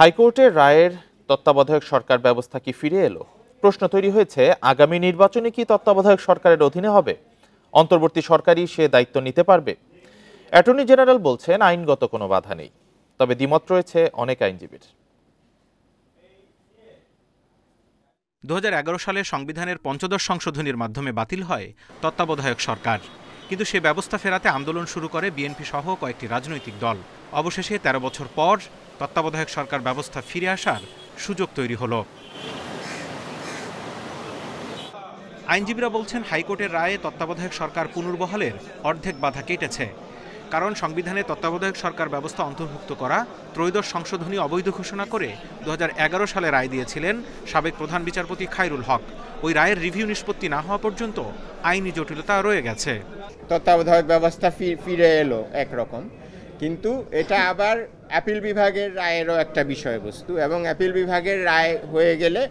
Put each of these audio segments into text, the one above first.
হাইকোর্টের রায়ের তত্ত্বাবধায়ক সরকার ব্যবস্থা কি ফিরে এলো? প্রশ্ন তৈরি হয়েছে, আগামী নির্বাচনে কি তত্ত্বাবধায়ক সরকারের অধীনে হবে? অন্তর্বর্তী সরকারই সে দায়িত্ব নিতে পারবে? অ্যাটর্নি জেনারেল বলছেন আইনগত কোনো বাধা নেই, তবে দ্বিমত রয়েছে অনেক আইনজীবীর। 2011 সালে সংবিধানের পঞ্চদশ সংশোধনীর মাধ্যমে বাতিল হয় তত্ত্বাবধায়ক সরকার, কিন্তু সে ব্যবস্থা ফেরাতে আন্দোলন শুরু করে বিএনপি সহ কয়েকটি রাজনৈতিক দল। অবশেষে 13 বছর পর তত্ত্বাবধায়ক সরকার ব্যবস্থা ফিরে আসার সুযোগ তৈরি হলো। আইনজীবীরা বলছেন, হাইকোর্টের রায়ে তত্ত্বাবধায়ক সরকার পুনর্বহালের অর্ধেক বাধা কেটেছে। কারণ সংবিধানে তত্ত্বাবধায়ক সরকার ব্যবস্থা অন্তর্ভুক্ত করা ত্রয়োদশ সংশোধনী অবৈধ ঘোষণা করে 2011 সালে রায় দিয়েছিলেন সাবেক প্রধান বিচারপতি খায়রুল হক। ওই রায়ের রিভিউ নিষ্পত্তি না হওয়া পর্যন্ত আইনি জটিলতা রয়ে গেছে। তত্ত্বাবধায়ক ব্যবস্থা ফিরে এলো একরকম, কিন্তু এটা আবার অ্যাপিল বিভাগের রায়েরও একটা বিষয়বস্তু, এবং অ্যাপিল বিভাগের রায় হয়ে গেলে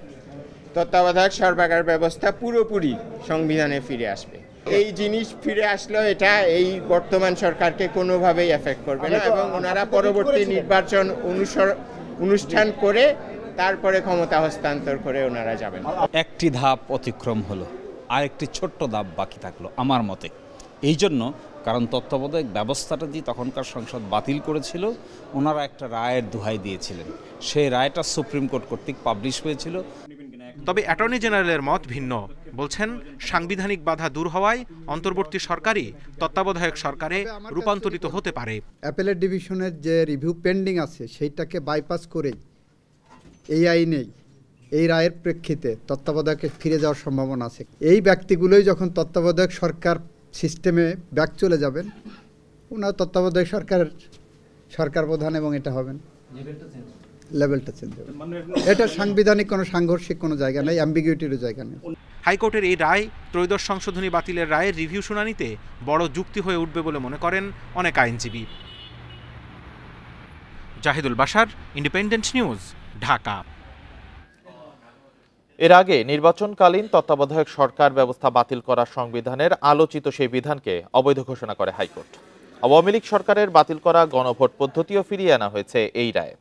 তত্ত্বাবধায়ক সরকার ব্যবস্থা পুরোপুরি সংবিধানে ফিরে আসবে। এই জিনিস ফিরে আসলেও এটা এই বর্তমান সরকারকে কোনোভাবেই এফেক্ট করবে না, এবং ওনারা পরবর্তী নির্বাচন অনুষ্ঠান করে তারপরে ক্ষমতা হস্তান্তর করে ওনারা যাবেন। একটি ধাপ অতিক্রম হলো, আরেকটি ছোট্ট ধাপ বাকি থাকলো আমার মতে। এই জন্য, কারণ তত্ত্বাবধায়ক ব্যবস্থাটা দিয়ে তখনকার সংসদ বাতিল করেছিল, ওনারা একটা রায়ের দোহাই দিয়েছিলেন। সেই রায়টা সুপ্রিম কোর্ট কর্তৃক পাবলিশ হয়েছিল। তবে অ্যাটর্নি জেনারেলের মত ভিন্ন। বলছেন, সাংবিধানিক বাধা দূর হওয়ায় অন্তর্বর্তী সরকারই তত্ত্বাবধায়ক সরকারে রূপান্তরিত হতে পারে। অ্যাপেলেট ডিভিশনের যে রিভিউ পেন্ডিং আছে সেইটাকে বাইপাস করে এই আইনেই এই রায়ের প্রেক্ষিতে তত্ত্বাবধায়কে ফিরে যাওয়ার সম্ভাবনা আছে। এই ব্যক্তিগুলোই যখন তত্ত্বাবধায়ক সরকার সিস্টেমে ব্যাক চলে যাবেন, ওনার তত্ত্বাবধায়ক সরকার প্রধান, এবং এটা হবেন লেভেলটা চেঞ্জ হবে। এটা সাংবিধানিক কোনো সাংঘর্ষিক কোনো জায়গা নেই, অ্যাম্বিগুইটিরও জায়গা নেই। হাইকোর্টের এই রায় ত্রয়োদশ সংশোধনী বাতিলের রায়ের রিভিউ শুনানিতে বড় যুক্তি হয়ে উঠবে বলে মনে করেন অনেক আইনজীবী। Zahidul Bashar, independent news, Dhaka. এর আগে নির্বাচনকালীন তত্ত্বাবধায়ক সরকার ব্যবস্থা বাতিল করা সংবিধানের আলোচিত সেই বিধানকে অবৈধ ঘোষণা করে হাইকোর্ট। আওয়ামী লীগ সরকারের বাতিল করা গণভোট পদ্ধতিও ফিরিয়ে আনা হয়েছে এই রায়ে।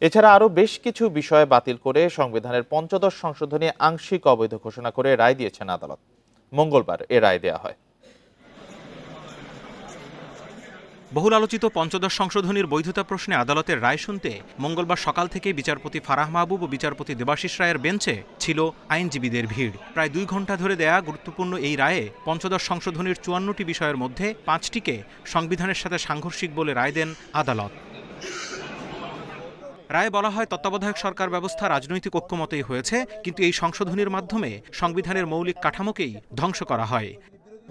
এছাড়া আরও বেশ কিছু বিষয় বাতিল করে সংবিধানের পঞ্চদশ সংশোধনী আংশিক অবৈধ ঘোষণা করে রায় দিয়েছেন আদালত। মঙ্গলবার এ রায় দেয়া হয়। বহুল আলোচিত পঞ্চদশ সংশোধনীর বৈধতা প্রশ্নে আদালতের রায় শুনতে মঙ্গলবার সকাল থেকে বিচারপতি ফারাহ মাহবুব ও বিচারপতি দেবাশিস রায়ের বেঞ্চে ছিল আইনজীবীদের ভিড়। প্রায় 2 ঘন্টা ধরে দেয়া গুরুত্বপূর্ণ এই রায়ে পঞ্চদশ সংশোধনীর 54টি বিষয়ের মধ্যে 5টিকে সংবিধানের সাথে সাংঘর্ষিক বলে রায় দেন আদালত। রায়ে বলা হয়, তত্ত্বাবধায়ক সরকার ব্যবস্থা রাজনৈতিক ঐক্যমতেই হয়েছে, কিন্তু এই সংশোধনীর মাধ্যমে সংবিধানের মৌলিক কাঠামোকেই ধ্বংস করা হয়।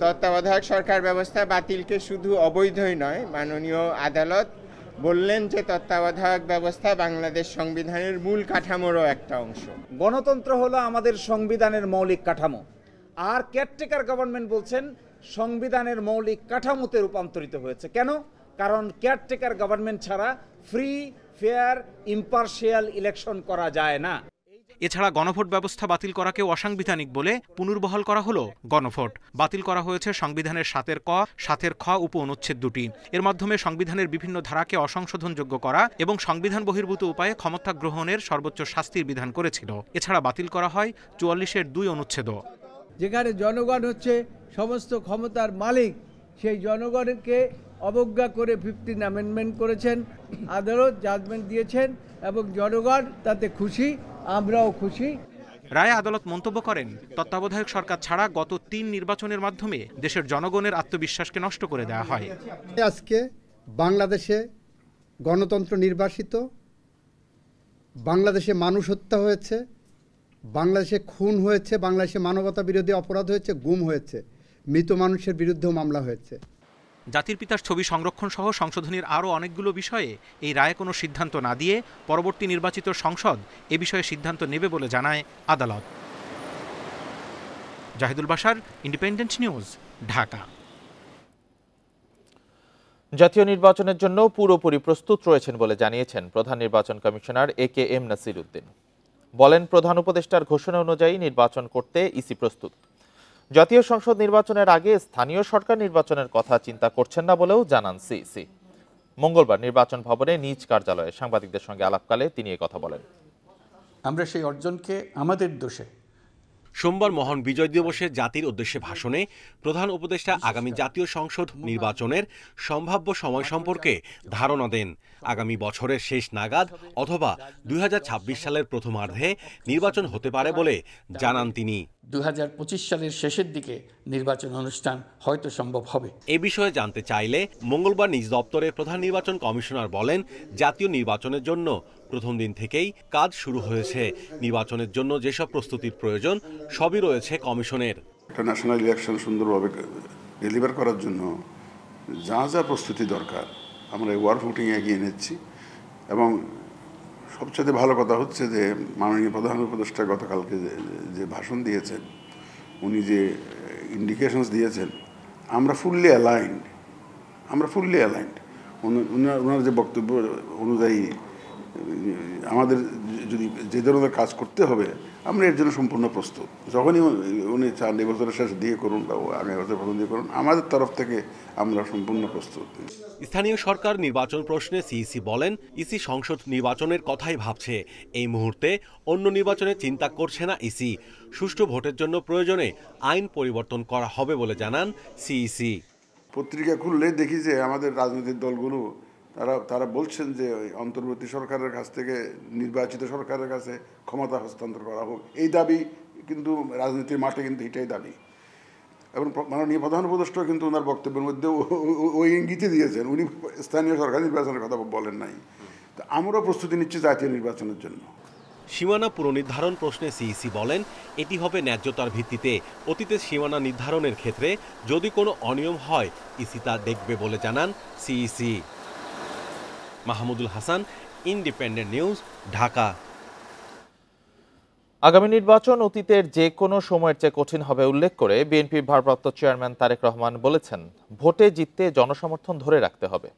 তত্ত্বাবধায়ক সরকার ব্যবস্থা বাতিলকে শুধু অবৈধই নয়, মাননীয় আদালত বললেন যে তত্ত্বাবধায়ক ব্যবস্থা বাংলাদেশ সংবিধানের মূল কাঠামোরও একটা অংশ। গণতন্ত্র হলো আমাদের সংবিধানের মৌলিক কাঠামো, আর কেয়ারটেকার গভর্নমেন্ট বলছেন সংবিধানের মৌলিক কাঠামোতে রূপান্তরিত হয়েছে। কেন? কারণ কেয়ারটেকার গভর্নমেন্ট ছাড়া ফ্রি, ফেয়ার, ইম্পার্শিয়াল ইলেকশন করা যায় না। এছাড়া গণভোট ব্যবস্থা বাতিল করাকেও অসাংবিধানিক বলে পুনর্বহাল করা হলো গণভোট। বাতিল করা হয়েছে সংবিধানের 7 ক, 7 খ উপ অনুচ্ছেদ 2টি। এর মাধ্যমে সংবিধানের বিভিন্ন ধারাকে অসংশোধনযোগ্য করা এবং সংবিধান বহির্ভূত উপায়ে ক্ষমতা গ্রহণের সর্বোচ্চ শাস্তির বিধান করেছিল। এছাড়া বাতিল করা হয় 44-এর 2 অনুচ্ছেদও। যেখানে জনগণ হচ্ছে সমস্ত ক্ষমতার মালিক, সেই জনগণকে অবজ্ঞা করে 15 অ্যামেন্ডমেন্ট করেছেন, আদালত জাজমেন্ট দিয়েছেন, এবং জনগণ তাতে খুশি, আমরাও খুশি। রায়ে আদালত মন্তব্য করেন, তত্ত্বাবধায়ক সরকার ছাড়া গত 3 নির্বাচনের মাধ্যমে দেশের জনগণের আত্মবিশ্বাসকে নষ্ট করে দেওয়া হয়। আজকে বাংলাদেশে গণতন্ত্র নির্বাসিত, বাংলাদেশে মানুষ হত্যা হয়েছে, বাংলাদেশে খুন হয়েছে, বাংলাদেশে মানবতা বিরোধী অপরাধ হয়েছে, গুম হয়েছে, মৃত মানুষের বিরুদ্ধেও মামলা হয়েছে। জাতির পিতার ছবি সংরক্ষণ সহ সংশোধনীর আরও অনেকগুলো বিষয়ে এই রায়ে কোনো সিদ্ধান্ত না দিয়ে পরবর্তী নির্বাচিত সংসদ এ বিষয়ে সিদ্ধান্ত নেবে বলে জানায় আদালত। Zahidul Bashar, independent news, Dhaka. জাতীয় নির্বাচনের জন্য পুরোপুরি প্রস্তুত রয়েছেন বলে জানিয়েছেন প্রধান নির্বাচন কমিশনার AKM নাসির উদ্দিন। বলেন, প্রধান উপদেষ্টার ঘোষণা অনুযায়ী নির্বাচন করতে ইসি প্রস্তুত। জাতীয় সংসদ নির্বাচনের আগে স্থানীয় সরকার নির্বাচনের কথা চিন্তা করছেন না বলেও জানান সিইসি। মঙ্গলবার নির্বাচন ভবনে নিজ কার্যালয়ে সাংবাদিকদের সঙ্গে আলাপকালে তিনি কথা বলেন। আমরা সেই অর্জনকে আমাদের দোষে। সোমবার মহান বিজয় দিবসে জাতির উদ্দেশ্যে ভাষণে প্রধান উপদেষ্টা আগামী জাতীয় সংসদ নির্বাচনের সম্ভাব্য সময় সম্পর্কে ধারণা দেন। আগামী বছরের শেষ নাগাদ অথবা 2026 সালের প্রথমার্ধে নির্বাচন হতে পারে বলে জানান তিনি। 2025 সালের শেষের দিকে নির্বাচন অনুষ্ঠান হয়তো সম্ভব হবে। এ বিষয়ে জানতে চাইলে মঙ্গলবার নিজ দপ্তরে প্রধান নির্বাচন কমিশনার বলেন, জাতীয় নির্বাচনের জন্য প্রথম দিন থেকেই কাজ শুরু হয়েছে। নির্বাচনের জন্য যেসব প্রস্তুতির প্রয়োজন সবই রয়েছে কমিশনের। একটা ন্যাশনাল ইলেকশন সুন্দরভাবে ডেলিভার করার জন্য যা যা প্রস্তুতি দরকার আমরা ওয়ার ফুটিং এগিয়ে নিচ্ছি। এবং সবচেয়ে ভালো কথা হচ্ছে যে মাননীয় প্রধান উপদেষ্টা গতকালকে যে ভাষণ দিয়েছেন, উনি যে ইন্ডিকেশনস দিয়েছেন, আমরা ফুললি অ্যালাইন্ড। ওনার যে বক্তব্য অনুযায়ী আমাদের যদি যে ধরনের কাজ করতে হবে আমরা এর জন্য সম্পূর্ণ প্রস্তুত। যখনই উনি চান এই বছরের শেষ দিয়ে করুন বা আগামী বছর প্রথম দিয়ে করুন, আমাদের তরফ থেকে আমরা সম্পূর্ণ প্রস্তুত। স্থানীয় সরকার নির্বাচন প্রশ্নে সিইসি বলেন, ইসি সংসদ নির্বাচনের কথাই ভাবছে। এই মুহূর্তে অন্য নির্বাচনের চিন্তা করছে না ইসি। সুষ্ঠু ভোটের জন্য প্রয়োজনে আইন পরিবর্তন করা হবে বলে জানান সিইসি। পত্রিকা খুললে দেখি যে আমাদের রাজনৈতিক দলগুলো তারা বলছেন যে অন্তর্বর্তী সরকারের কাছ থেকে নির্বাচিত সরকারের কাছে ক্ষমতা হস্তান্তর করা হোক। এই দাবি কিন্তু রাজনীতির মাঠে কিন্তু এটাই দাবি। এবং মাননীয় প্রধান উপদেষ্টা কিন্তু ওনার বক্তব্যের মধ্যে ওই ইঙ্গিতই দিয়েছেন। উনি স্থানীয় সরকার নির্বাচনের কথা বলেন নাই। তো আমরাও প্রস্তুতি নিচ্ছি জাতীয় নির্বাচনের জন্য। সীমানা পুনর্নির্ধারণ প্রশ্নে সিইসি বলেন, এটি হবে ন্যায্যতার ভিত্তিতে। অতীতে সীমানা নির্ধারণের ক্ষেত্রে যদি কোনো অনিয়ম হয় ইসি তা দেখবে বলে জানান CEC. Mahmudul Hasan, independent news, Dhaka. আগামী নির্বাচন অতীতের যে কোনো সময়ের চেয়ে কঠিন হবে উল্লেখ করে বিএনপির ভারপ্রাপ্ত চেয়ারম্যান তারেক রহমান বলেছেন, ভোটে জিততে জনসমর্থন ধরে রাখতে হবে।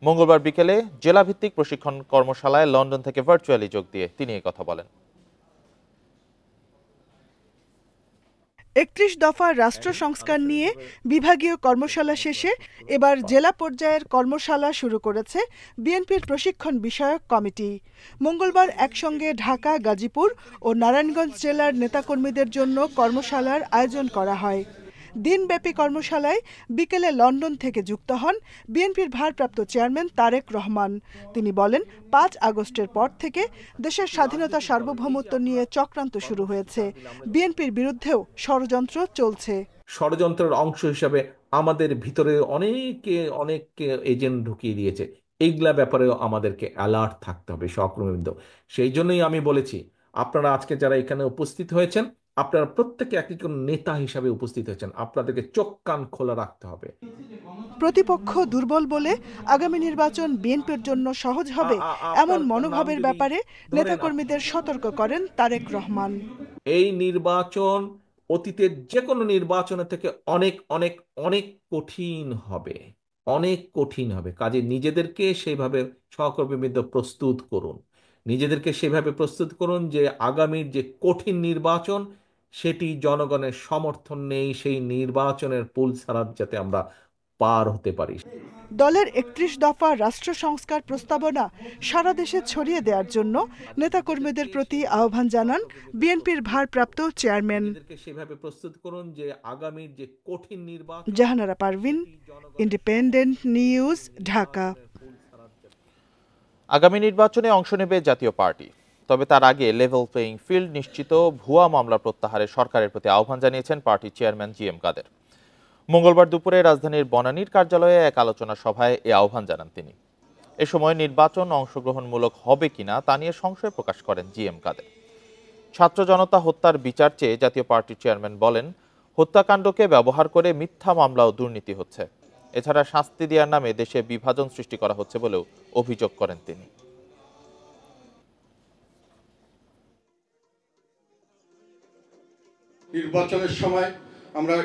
মঙ্গলবার বিকেলে জেলাভিত্তিক প্রশিক্ষণ কর্মশালায় লন্ডন থেকে ভার্চুয়ালি যোগ দিয়ে তিনি এই কথা বলেন। 31 দফা রাষ্ট্র সংস্কার নিয়ে বিভাগীয় কর্মশালা শেষে এবার জেলা পর্যায়ের কর্মশালা শুরু করেছে বিএনপির প্রশিক্ষণ বিষয়ক কমিটি। মঙ্গলবার একসঙ্গে ঢাকা, গাজীপুর ও নারায়ণগঞ্জ জেলার নেতাকর্মীদের জন্য কর্মশালার আয়োজন করা হয়। দিনব্যাপী কর্মশালায় বিকেলে লন্ডন থেকে যুক্ত হন বিএনপির ভারপ্রাপ্ত চেয়ারম্যান তারেক রহমান। তিনি বলেন, 5 আগস্টের পর থেকে দেশের স্বাধীনতা সার্বভৌমত্ব নিয়ে চক্রান্ত শুরু হয়েছে। বিএনপির বিরুদ্ধেও ষড়যন্ত্র চলছে। ষড়যন্ত্রের অংশ হিসাবে আমাদের ভিতরে অনেক এজেন্ট ঢুকিয়ে দিয়েছে। এইগুলা ব্যাপারেও আমাদেরকে অ্যালার্ট থাকতে হবে সহকর্মীবৃন্দ। সেই জন্যই আমি বলেছি, আপনারা আজকে যারা এখানে উপস্থিত হয়েছেন, আপনারা প্রত্যেকে একজন নেতা হিসাবে উপস্থিত হয়েছেন, আপনাদেরকে চোখ কান খোলা রাখতে হবে। প্রতিপক্ষ দুর্বল বলে আগামী নির্বাচন বিএনপির জন্য সহজ হবে এমন মনোভাবের ব্যাপারে নেতাকর্মীদের সতর্ক করেন তারেক রহমান। এই নির্বাচন অতীতের যে কোনো নির্বাচনের থেকে অনেক অনেক অনেক কঠিন হবে, কাজে নিজেদেরকে সেইভাবে সহকর্মীবৃন্দ প্রস্তুত করুন। যে আগামীর যে কঠিন নির্বাচন সেটি জনগণের সমর্থন নেই, সেই নির্বাচনের পুল ছাড়া যাতে আমরা পার হতে পারি। দলের 31 দফা রাষ্ট্র সংস্কার প্রস্তাবনা সারা দেশে ছড়িয়ে দেওয়ার জন্য নেতাকর্মীদের প্রতি আহ্বান জানান বিএনপির ভারপ্রাপ্ত চেয়ারম্যান। সেভাবে প্রস্তুত করুন যে আগামীর যে কঠিন নির্বাচন। Jahanara Parvin, independent news, Dhaka. আগামী নির্বাচনে অংশ নেবে জাতীয় পার্টি, তবে তার আগে লেভেল প্লেইং ফিল্ড নিশ্চিত ভুয়া মামলা প্রত্যাহারে সরকারের প্রতি আহ্বান জানিয়েছেন পার্টির চেয়ারম্যান জিএম কাদের। মঙ্গলবার দুপুরে রাজধানীর বনানীর কার্যালয়ে এক আলোচনা সভায় এ আহ্বান জানান তিনি। এ সময় নির্বাচন অংশগ্রহণমূলক হবে কিনা তা নিয়ে সংশয় প্রকাশ করেন জিএম কাদের। ছাত্র জনতা হত্যার বিচার চেয়ে জাতীয় পার্টির চেয়ারম্যান বলেন, হত্যাকাণ্ডকে ব্যবহার করে মিথ্যা মামলা ও দুর্নীতি হচ্ছে। এছাড়া শাস্তি দেওয়ার নামে দেশে বিভাজন সৃষ্টি করা হচ্ছে বলেও অভিযোগ করেন তিনি। নির্বাচনের সময় আমরা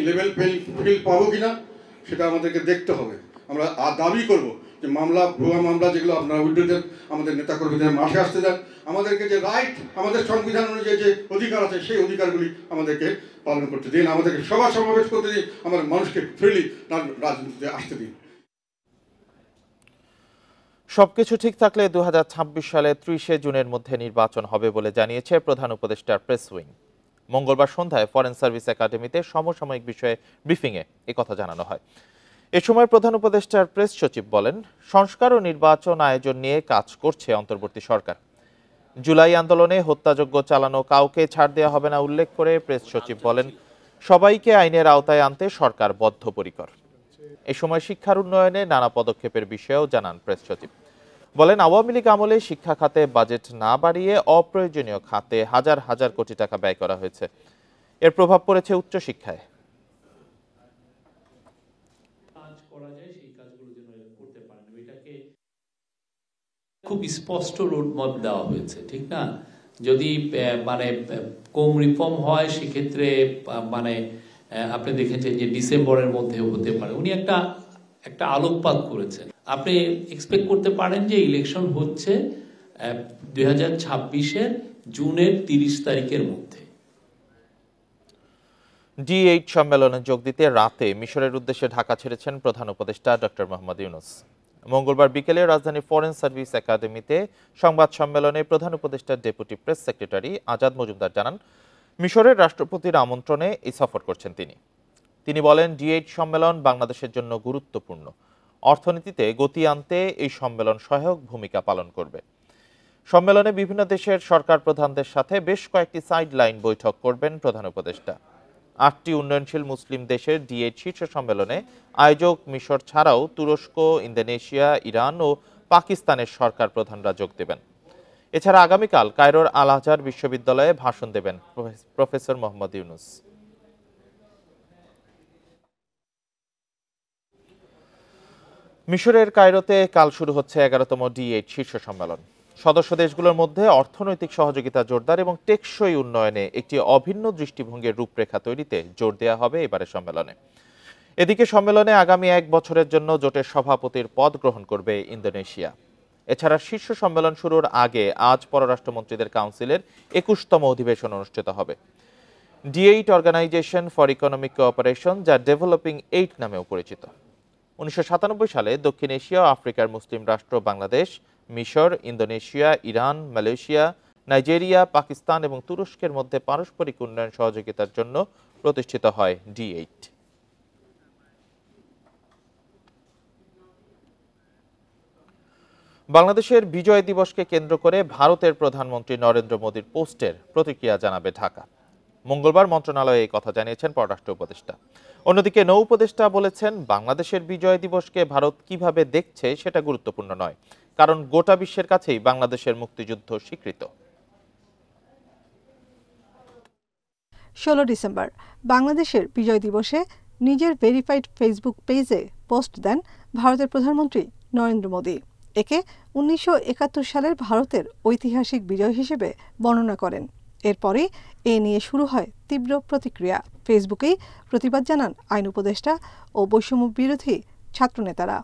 লেভেল প্লেইং ফিল্ড পাবো কিনা সেটা আমাদেরকে দেখতে হবে। আমরা দাবি করব যে ভুয়া মামলা যেগুলো আপনারা উঠে দেন, আমাদের নেতাকর্মীদের মাঠে আসতে দেন, আমাদেরকে যে রাইট, আমাদের সংবিধান অনুযায়ী যে অধিকার আছে সেই অধিকারগুলি আমাদেরকে পালন করতে দিন, আমাদেরকে সভা সমাবেশ করতে দিন, আমাদের মানুষকে ফ্রিলি রাজনীতিতে আসতে দিন। সবকিছু ঠিক থাকলে 2026 সালে 30 জুনের মধ্যে নির্বাচন হবে বলে জানিয়েছে প্রধান উপদেষ্টার প্রেস উইং। মঙ্গলবার সন্ধ্যায় ফরেন সার্ভিস একাডেমিতে সমসাময়িক বিষয়ে ব্রিফিংয়ে একথা জানানো হয়। এ সময় প্রধান উপদেষ্টার প্রেস সচিব বলেন, সংস্কার ও নির্বাচন আয়োজন নিয়ে কাজ করছে অন্তর্বর্তী সরকার। জুলাই আন্দোলনে হত্যাযজ্ঞ চালানো কাউকে ছাড় দেওয়া হবে না উল্লেখ করে প্রেস সচিব বলেন, সবাইকে আইনের আওতায় আনতে সরকার বদ্ধপরিকর। এ সময় শিক্ষার উন্নয়নে নানা পদক্ষেপের বিষয়েও জানান প্রেস সচিব। বলেন, আওয়ামী লীগ আমলে শিক্ষা খাতে বাজেট না বাড়িয়ে অপ্রয়োজনীয় খাতে হাজার হাজার কোটি টাকা ব্যয় করা হয়েছে। এর প্রভাব পড়েছে উচ্চশিক্ষায়। খুব স্পষ্ট রোডম্যাপ দেওয়া হয়েছে, ঠিক না? যদি মানে কম রিফর্ম হয় সেক্ষেত্রে মানে আপনি দেখেছেন যে ডিসেম্বরের মধ্যে হতে পারে। উনি একটা আলোকপাত করেছেন। আপনি এক্সপেক্ট করতে পারেন যে ইলেকশন হচ্ছে 2026-এর জুনের 30 তারিখের মধ্যে। D8 সম্মেলনে যোগ দিতে রাতে মিশরের উদ্দেশ্যে ঢাকা ছেড়েছেন প্রধান উপদেষ্টা ডক্টর মোহাম্মদ ইউনূস। মঙ্গলবার বিকেলে রাজধানীর ফরেন সার্ভিস একাডেমিতে সংবাদ সম্মেলনে প্রধান উপদেষ্টার deputy press secretary Azad Majumdar জানান, মিশরের রাষ্ট্রপতির আমন্ত্রণে এই সফর করছেন তিনি বলেন, D8 সম্মেলন বাংলাদেশের জন্য গুরুত্বপূর্ণ। অর্থনীতিতে গতি আনতে এই সম্মেলন সহায়ক ভূমিকা পালন করবে। সম্মেলনে বিভিন্ন দেশের সরকার প্রধানদের সাথে বেশ কয়েকটি সাইডলাইন বৈঠক করবেন প্রধান উপদেষ্টা। 8টি উন্নয়নশীল মুসলিম দেশের D8 শীর্ষ সম্মেলনে আয়োজক মিশর ছাড়াও তুরস্ক, ইন্দোনেশিয়া, ইরান ও পাকিস্তানের সরকার প্রধানরা যোগ দেবেন। এছাড়া আগামীকাল কায়রোর আল আজহার বিশ্ববিদ্যালয়ে ভাষণ দেবেন প্রফেসর মোহাম্মদ ইউনূস। মিশরের কায়রোতে কাল শুরু হচ্ছে 11তম D8 শীর্ষ সম্মেলন। সদস্য দেশগুলোর মধ্যে অর্থনৈতিক সহযোগিতা জোরদার এবং টেকসই উন্নয়নে একটি অভিন্ন দৃষ্টিভঙ্গির রূপরেখা তৈরিতে জোর দেওয়া হবে এবারের সম্মেলনে। এদিকে সম্মেলনে আগামী 1 বছরের জন্য জোটের সভাপতির পদ গ্রহণ করবে ইন্দোনেশিয়া। এছাড়া শীর্ষ সম্মেলন শুরুর আগে আজ পররাষ্ট্রমন্ত্রীদের কাউন্সিলের 21তম অধিবেশন অনুষ্ঠিত হবে। D8 organization for economic cooperation, যা ডেভেলপিং 8 নামেও পরিচিত। 1997 সালে দক্ষিণ এশিয়া ও আফ্রিকার মুসলিম রাষ্ট্র বাংলাদেশ, মিশর, Indonesia, Iran, Malaysia, Nigeria, Pakistan এবং তুরস্কের মধ্যে পারস্পরিক উন্নয়ন সহযোগিতার জন্য প্রতিষ্ঠিত হয় D8। বাংলাদেশের বিজয় দিবসকে কেন্দ্র করে ভারতের প্রধানমন্ত্রী নরেন্দ্র মোদীর পোস্টের প্রতিক্রিয়া জানাবে ঢাকা। মঙ্গলবার মন্ত্রণালয়ে এই কথা জানিয়েছেন পররাষ্ট্র উপদেষ্টা। অন্যদিকে নৌ উপদেষ্টা বলেছেন, বাংলাদেশের বিজয় দিবসকে ভারত কিভাবে দেখছে সেটা গুরুত্বপূর্ণ নয়, কারণ গোটা বিশ্বের কাছেই বাংলাদেশের মুক্তিযুদ্ধ স্বীকৃত। 16 ডিসেম্বর বাংলাদেশের বিজয় দিবসে নিজের ভেরিফাইড ফেসবুক পেজে পোস্ট দেন ভারতের প্রধানমন্ত্রী নরেন্দ্র মোদী। একে 1971 সালের ভারতের ঐতিহাসিক বিজয় হিসেবে বর্ণনা করেন। এরপরে এ নিয়ে শুরু হয় তীব্র প্রতিক্রিয়া। ফেসবুকেই প্রতিবাদ জানান আইন উপদেষ্টা ও বৈষম্য বিরোধী ছাত্রনেতারা।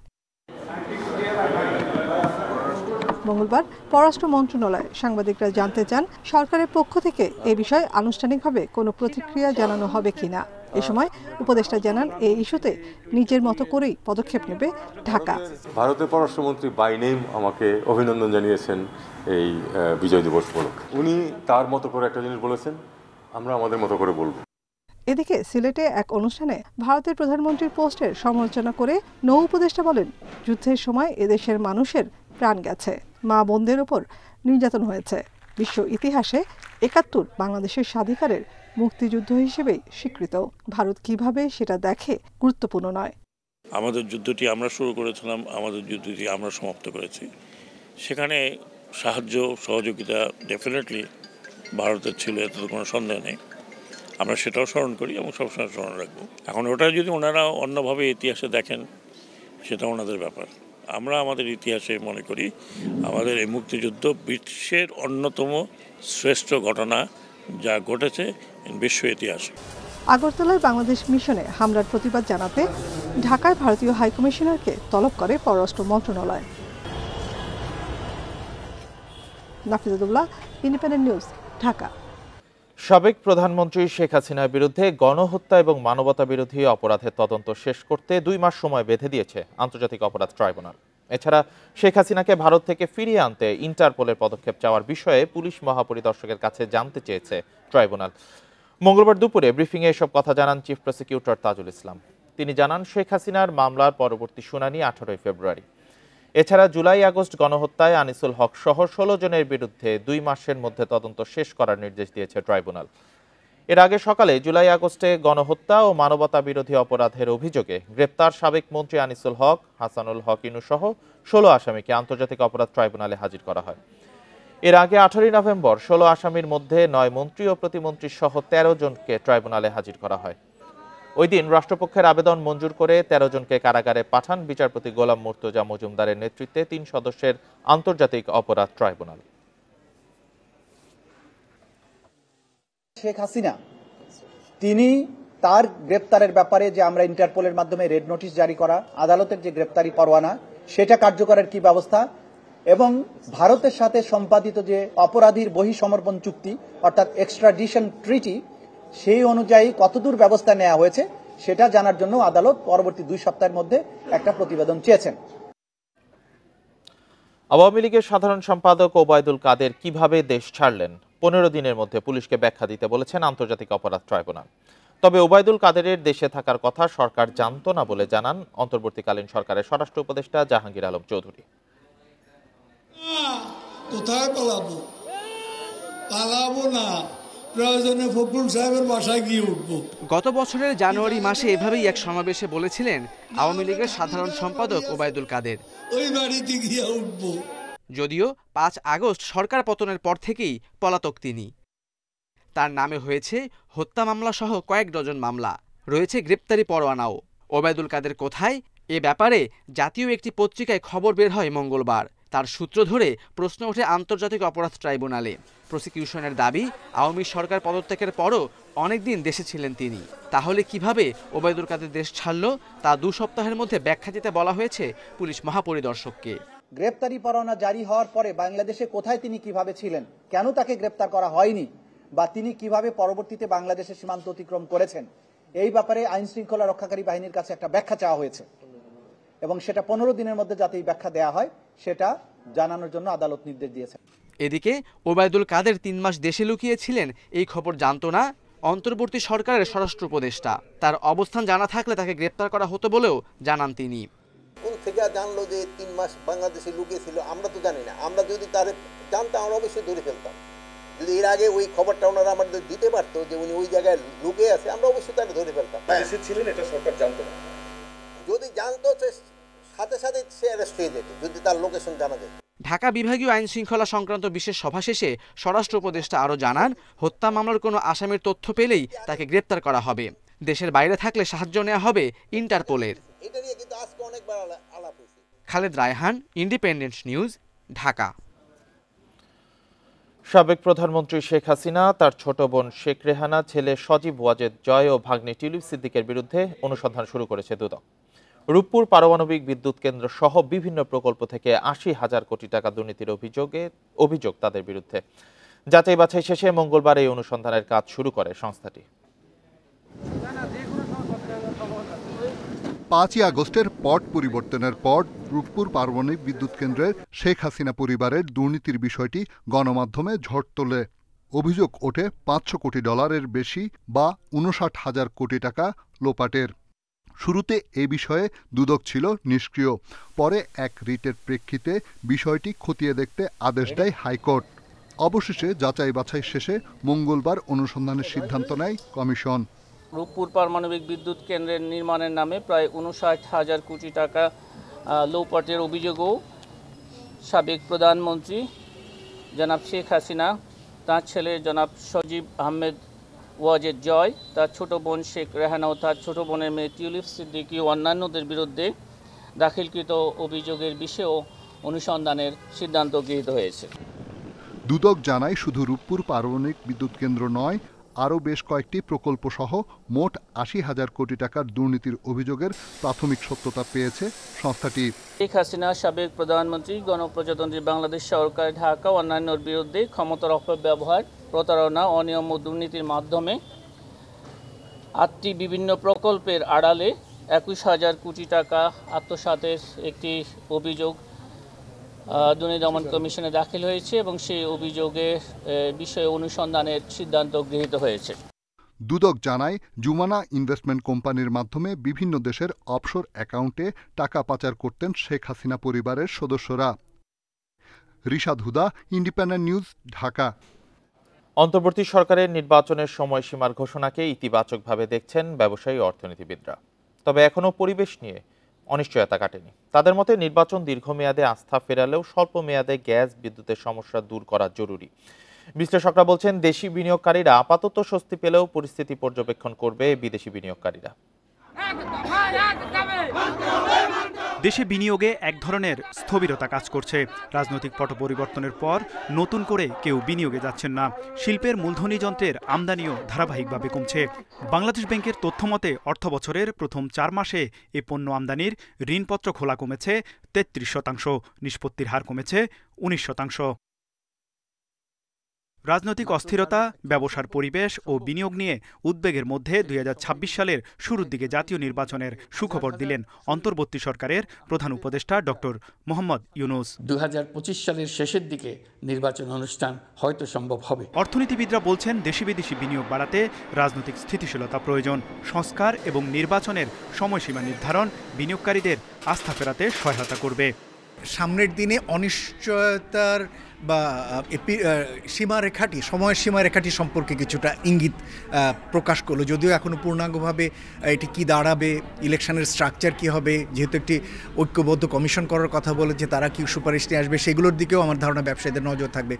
মঙ্গলবার পররাষ্ট্র মন্ত্রণালয় সাংবাদিকরা জানতে চান, সরকারের পক্ষ থেকে এ বিষয়ে আনুষ্ঠানিকভাবে কোনো প্রতিক্রিয়া জানানো হবে কিনা। এ সময় উপদেষ্টা জানান, এই ইস্যুতে নিজের মতো করেই পদক্ষেপ নেবে ঢাকা। ভারতের পররাষ্ট্রমন্ত্রী বাই নেম আমাকে অভিনন্দন জানিয়েছেন এই বিজয় দিবস উপলক্ষে। উনি তার মতো করে একটা জিনিস বলেছেন, আমরা আমাদের মতো করে বলবো। এদিকে সিলেটে এক অনুষ্ঠানে ভারতের প্রধানমন্ত্রীর পোস্টের সমালোচনা করে নৌ উপদেষ্টা বলেন, যুদ্ধের সময় এদেশের মানুষের প্রাণ গেছে, মা বোনদের ওপর নির্যাতন হয়েছে। বিশ্ব ইতিহাসে 71 বাংলাদেশের স্বাধিকারের মুক্তিযুদ্ধ হিসেবেই স্বীকৃত। ভারত কিভাবে সেটা দেখে গুরুত্বপূর্ণ নয়। আমাদের যুদ্ধটি আমরা শুরু করেছিলাম, আমাদের যুদ্ধটি আমরা সমাপ্ত করেছি। সেখানে সাহায্য সহযোগিতা ডেফিনেটলি ভারতের ছিল, এতে কোনো সন্দেহ নেই। আমরা সেটাও স্মরণ করি এবং সবসময় স্মরণ রাখবো। এখন ওটা যদি ওনারা অন্যভাবে ইতিহাসে দেখেন সেটা ওনাদের ব্যাপার। আমরা আমাদের ইতিহাসে মনে করি আমাদের এই মুক্তিযুদ্ধ বিশ্বের অন্যতম শ্রেষ্ঠ ঘটনা যা ঘটেছে বিশ্ব ইতিহাসে। আগরতলায় বাংলাদেশ মিশনে হামলার প্রতিবাদ জানাতে ঢাকায় ভারতীয় হাইকমিশনারকে তলব করে পররাষ্ট্র মন্ত্রণালয়। নাফিজুল্লাহ, ইন্ডিপেন্ডেন্ট নিউজ, ঢাকা। সাবেক প্রধানমন্ত্রী শেখ হাসিনার বিরুদ্ধে গণহত্যা এবং মানবতা বিরোধী অপরাধের তদন্ত শেষ করতে 2 মাস সময় বেঁধে দিয়েছে আন্তর্জাতিক অপরাধ ট্রাইব্যুনাল। এছাড়া শেখ হাসিনাকে ভারত থেকে ফিরিয়ে আনতে ইন্টারপোলের পদক্ষেপ চাওয়ার বিষয়ে পুলিশ মহাপরিদর্শকের কাছে জানতে চেয়েছে ট্রাইব্যুনাল। মঙ্গলবার দুপুরে ব্রিফিংয়ে এসব কথা জানান চিফ প্রসিকিউটর তাজুল ইসলাম। তিনি জানান, শেখ হাসিনার মামলার পরবর্তী শুনানি 18 ফেব্রুয়ারি। এছাড়া জুলাই আগস্ট গণহত্যায় আনিসুল হক সহ 16 জনের বিরুদ্ধে 2 মাসের মধ্যে তদন্ত শেষ করার নির্দেশ দিয়েছে ট্রাইব্যুনাল। এর আগে সকালে জুলাই আগস্টে গণহত্যা ও মানবতা বিরোধী অপরাধের অভিযোগে গ্রেপ্তার সাবেক মন্ত্রী আনিসুল হক, হাসানুল হক ইনু সহ 16 আসামিকে আন্তর্জাতিক অপরাধ ট্রাইব্যুনালে হাজির করা হয়। এর আগে 18 নভেম্বর 16 আসামির মধ্যে 9 মন্ত্রী ও প্রতিমন্ত্রী সহ 13 জনকে ট্রাইব্যুনালে হাজির করা হয়। ওই দিন রাষ্ট্রপক্ষের আবেদন মঞ্জুর করে 13 জনকে কারাগারে পাঠান বিচারপতি গোলাম মুর্তজা মজুমদারের নেতৃত্বে 3 সদস্যের আন্তর্জাতিক অপরাধ ট্রাইব্যুনাল। শেখ হাসিনা তিনি তার গ্রেপ্তারের ব্যাপারে যে আমরা ইন্টারপোলের মাধ্যমে রেড নোটিশ জারি করা, আদালতের যে গ্রেপ্তারি পরোয়ানা সেটা কার্যকরের কি ব্যবস্থা, এবং ভারতের সাথে সম্পাদিত যে অপরাধীর বহিঃসমর্পণ চুক্তি অর্থাৎ এক্সট্রাডিশন ট্রিটি সেই অনুযায়ী কতদূর ব্যবস্থা নেওয়া হয়েছে সেটা জানার জন্য আদালত পরবর্তী 2 সপ্তাহের মধ্যে একটা প্রতিবেদন চেয়েছেন। আওয়ামী লীগের সাধারণ সম্পাদক ওবায়দুল কাদের কিভাবে দেশ ছাড়লেন 15 দিনের মধ্যে পুলিশকে ব্যাখ্যা দিতে বলেছেন আন্তর্জাতিক অপরাধ ট্রাইব্যুনাল। তবে ওবায়দুল কাদেরের দেশে থাকার কথা সরকার জানতো না বলে জানান অন্তর্বর্তীকালীন সরকারের স্বরাষ্ট্র উপদেষ্টা জাহাঙ্গীর আলম চৌধুরী। কোথায় পালাবো? পালাবো না, প্রয়োজনে ফখরুল সাহেবের বাসায় গিয়ে উঠবো। গত বছরের জানুয়ারি মাসে এভাবেই এক সমাবেশে বলেছিলেন আওয়ামী লীগের সাধারণ সম্পাদক ওবায়দুল কাদের। ওই বাড়িতে গিয়ে উঠবো। যদিও 5 আগস্ট সরকার পতনের পর থেকেই পলাতক তিনি। তার নামে হয়েছে হত্যা মামলা সহ কয়েক ডজন মামলা, রয়েছে গ্রেপ্তারি পরোয়ানাও। ওবায়দুল কাদের কোথায়, এ ব্যাপারে জাতীয় একটি পত্রিকায় খবর বের হয় মঙ্গলবার। তার সূত্র ধরে প্রশ্ন ওঠে আন্তর্জাতিক অপরাধ ট্রাইব্যুনালে। প্রসিকিউশনের দাবি, আওয়ামী সরকার পদত্যাগের পরও অনেকদিন দেশে ছিলেন তিনি। তাহলে কিভাবে ওবায়দুল কাদের দেশ ছাড়ল তা 2 সপ্তাহের মধ্যে ব্যাখ্যা দিতে বলা হয়েছে পুলিশ মহাপরিদর্শককে। গ্রেপ্তারি পরোয়ানা জারি হওয়ার পরে বাংলাদেশে কোথায় তিনি কিভাবে ছিলেন, কেন তাকে গ্রেপ্তার করা হয়নি, বা তিনি কিভাবে পরবর্তীতে বাংলাদেশের সীমান্ত অতিক্রম করেছেন, এই ব্যাপারে আইন শৃঙ্খলা রক্ষাকারী বাহিনীর কাছে একটা ব্যাখ্যা চাওয়া হয়েছে এবং সেটা 15 দিনের মধ্যে যাতে এই ব্যাখ্যা দেওয়া হয় সেটা জানানোর জন্য আদালত নির্দেশ দিয়েছে। এদিকে ওবায়দুল কাদের 3 মাস দেশে লুকিয়েছিলেন এই খবর জানত না অন্তর্বর্তী সরকারের স্বরাষ্ট্র উপদেষ্টা। তার অবস্থান জানা থাকলে তাকে গ্রেপ্তার করা হতো বলেও জানান তিনি। কোন থেকে জানলো যে 3 মাস বাংলাদেশে লুকিয়েছিল আমরা তো জানি না। আমরা যদি তার জানতাম আমরা অবশ্যই ধরে ফেলতাম। যদি এর আগে ওই খবরটা ওনারা আমাদের দিতে পারতো যে উনি ওই জায়গায় লুকিয়ে আছে, আমরা অবশ্যই তাকে ধরে ফেলতাম। দেশে ছিলেন এটা সরকার জানতো না। যদি জানতো সাথে সাথে সে অ্যারেস্ট হয়ে যেত যদি তার লোকেশন জানা যেত। ঢাকা বিভাগীয় আইন শৃঙ্খলা সংক্রান্ত বিশেষ সভা শেষে স্বরাষ্ট্র উপদেষ্টা আরও জানান, হত্যা মামলার কোনো আসামির তথ্য পেলেই তাকে গ্রেপ্তার করা হবে। দেশের বাইরে থাকলে সাহায্য নেওয়া হবে ইন্টারপোলের। এটা নিয়ে কিন্তু আজকে অনেকবার আলাপ হয়েছে। Khaled Raihan, independent news, Dhaka. সাবেক প্রধানমন্ত্রী শেখ হাসিনা, তার ছোট বোন শেখ রেহানা, ছেলে সজীব ওয়াজেদ জয় ও ভাগ্নে টিউলিপ সিদ্দিকের বিরুদ্ধে অনুসন্ধান শুরু করেছে দুদক। রূপপুর পারমাণবিক বিদ্যুৎ কেন্দ্র সহ বিভিন্ন প্রকল্প থেকে 80,000 কোটি টাকা দুর্নীতির অভিযোগ তাদের বিরুদ্ধে। যাচাই বাছাই শেষে মঙ্গলবার এই অনুসন্ধানের কাজ শুরু করে সংস্থাটি। 5 আগস্টের পট পরিবর্তনের পর রূপপুর পারমাণবিক বিদ্যুৎ কেন্দ্রের শেখ হাসিনা পরিবারের দুর্নীতির বিষয়টি গণমাধ্যমে ঝড় তোলে। অভিযোগ ওঠে $500 কোটি বেশি বা 59,000 কোটি টাকা লোপাটের। শুরুতে এ বিষয়ে দুদক ছিল নিষ্ক্রিয়। পরে এক রিটের প্রেক্ষিতে বিষয়টি খতিয়ে দেখতে আদেশ দেয় হাইকোর্ট। অবশেষে যাচাই বাছাই শেষে মঙ্গলবার অনুসন্ধানের সিদ্ধান্ত নেয় কমিশন। রূপপুর পারমাণবিক বিদ্যুৎ কেন্দ্রের নির্মাণের নামে প্রায় 59,000 কোটি টাকা লোপাটের অভিযোগও সাবেক প্রধানমন্ত্রী জনাব শেখ হাসিনা, তার ছেলে জনাব সজীব আহমেদ ওয়াজেদ জয়, তার ছোট বোন শেখ রেহানা ও তার ছোট বোনের মেয়ে টিউলিপ সিদ্দিকী ও অন্যান্যদের বিরুদ্ধে দাখিলকৃত অভিযোগের বিষয়েও অনুসন্ধানের সিদ্ধান্ত গৃহীত হয়েছে। দুদক জানায় শুধু রূপপুর পারমাণবিক বিদ্যুৎ কেন্দ্র নয়, আরও বেশ কয়েকটি প্রকল্প সহ মোট 80,000 কোটি টাকার দুর্নীতির অভিযোগের প্রাথমিক সত্যতা পেয়েছে সংস্থাটি। শেখ হাসিনা, সাবেক প্রধানমন্ত্রী, গণপ্রজাতন্ত্রী বাংলাদেশ সরকার, ঢাকা ও অন্যান্যর বিরুদ্ধে ক্ষমতার অপব্যবহার, প্রতারণা, অনিয়ম ও দুর্নীতির মাধ্যমে 8টি বিভিন্ন প্রকল্পের আড়ালে 21,000 কোটি টাকা আত্মসাতের একটি অভিযোগ দুর্নীতি দমন কমিশনে দাখিল হয়েছে এবং সেই অভিযোগের বিষয়ে অনুসন্ধানের সিদ্ধান্ত গৃহীত হয়েছে। দুদক জানায় জুমানা ইনভেস্টমেন্ট কোম্পানির মাধ্যমে বিভিন্ন দেশের অফশোর অ্যাকাউন্টে টাকা পাচার করতেন শেখ হাসিনা পরিবারের সদস্যরা। রিশাদ হুদা, ইন্ডিপেন্ডেন্ট নিউজ, ঢাকা। অন্তর্বর্তী সরকারের নির্বাচনের সময়সীমার ঘোষণাকে ইতিবাচকভাবে দেখছেন ব্যবসায়ী অর্থনীতিবিদরা। তবে এখনও পরিবেশ নিয়ে অনিশ্চয়তা কাটেনি। তাদের মতে নির্বাচন দীর্ঘমেয়াদে আস্থা ফেরালেও স্বল্প মেয়াদে গ্যাস বিদ্যুতের সমস্যা দূর করা জরুরি। বিশ্লেষকরা বলছেন দেশি বিনিয়োগকারীরা আপাতত স্বস্তি পেলেও পরিস্থিতি পর্যবেক্ষণ করবে বিদেশি বিনিয়োগকারীরা। দেশে বিনিয়োগে এক ধরনের স্থবিরতা কাজ করছে। রাজনৈতিক পট পরিবর্তনের পর নতুন করে কেউ বিনিয়োগে যাচ্ছেন না। শিল্পের মূলধনী যন্ত্রের আমদানিও ধারাবাহিকভাবে কমছে। বাংলাদেশ ব্যাংকের তথ্যমতে অর্থবছরের প্রথম 4 মাসে এ পণ্য আমদানির ঋণপত্র খোলা কমেছে 33%, নিষ্পত্তির হার কমেছে 19%। রাজনৈতিক অস্থিরতা, ব্যবসার পরিবেশ ও বিনিয়োগ নিয়ে উদ্বেগের মধ্যে 2026 সালের শুরুর দিকে জাতীয় নির্বাচনের সুখবর দিলেন অন্তর্বর্তী সরকারের প্রধান উপদেষ্টা ডক্টর মোহাম্মদ ইউনূস। 2025 সালের শেষের দিকে নির্বাচন অনুষ্ঠান হয়তো সম্ভব হবে। অর্থনীতিবিদরা বলছেন দেশি বিদেশি বিনিয়োগ বাড়াতে রাজনৈতিক স্থিতিশীলতা প্রয়োজন। সংস্কার এবং নির্বাচনের সময়সীমা নির্ধারণ বিনিয়োগকারীদের আস্থা ফেরাতে সহায়তা করবে। সামনের দিনে অনিশ্চয়তার বা সীমারেখাটি, সময়ের সীমারেখাটি সম্পর্কে কিছুটা ইঙ্গিত প্রকাশ করলো, যদিও এখনও পূর্ণাঙ্গভাবে এটি কি দাঁড়াবে, ইলেকশনের স্ট্রাকচার কি হবে, যেহেতু একটি ঐক্যবদ্ধ কমিশন করার কথা বলেছে, তারা কি সুপারিশ নিয়ে আসবে, সেগুলোর দিকেও আমার ধারণা ব্যবসায়ীদের নজর থাকবে।